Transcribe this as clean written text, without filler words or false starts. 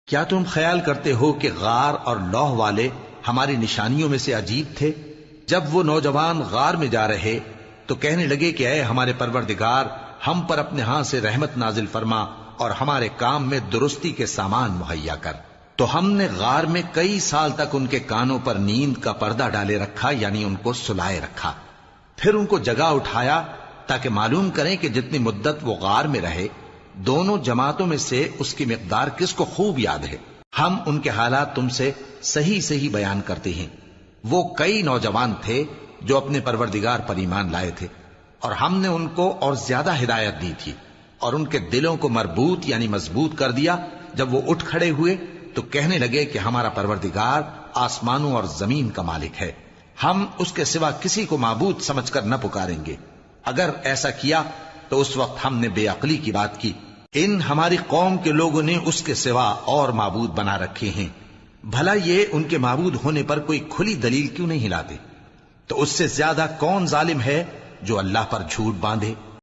کیا تم خیال کرتے ہو کہ غار اور لوح والے ہماری نشانیوں میں سے عجیب تھے؟ جب وہ نوجوان غار میں جا رہے تو کہنے لگے کہ اے ہمارے پروردگار، ہم پر اپنے ہاں سے رحمت نازل فرما اور ہمارے کام میں درستی کے سامان مہیا کر۔ تو ہم نے غار میں کئی سال تک ان کے کانوں پر نیند کا پردہ ڈالے رکھا، یعنی ان کو سلائے رکھا۔ پھر ان کو جگا اٹھایا تاکہ معلوم کریں کہ جتنی مدت وہ غار میں رہے دونوں جماعتوں میں سے اس کی مقدار کس کو خوب یاد ہے۔ ہم ان کے حالات تم سے صحیح صحیح بیان کرتے ہیں۔ وہ کئی نوجوان تھے جو اپنے پروردگار پر ایمان لائے تھے، اور ہم نے ان کو اور زیادہ ہدایت دی تھی، اور ان کے دلوں کو مربوط یعنی مضبوط کر دیا۔ جب وہ اٹھ کھڑے ہوئے تو کہنے لگے کہ ہمارا پروردگار آسمانوں اور زمین کا مالک ہے، ہم اس کے سوا کسی کو معبود سمجھ کر نہ پکاریں گے۔ اگر ایسا کیا تو اس وقت ہم نے بے عقلی کی بات کی۔ ان ہماری قوم کے لوگوں نے اس کے سوا اور معبود بنا رکھے ہیں، بھلا یہ ان کے معبود ہونے پر کوئی کھلی دلیل کیوں نہیں لاتے؟ تو اس سے زیادہ کون ظالم ہے جو اللہ پر جھوٹ باندھے؟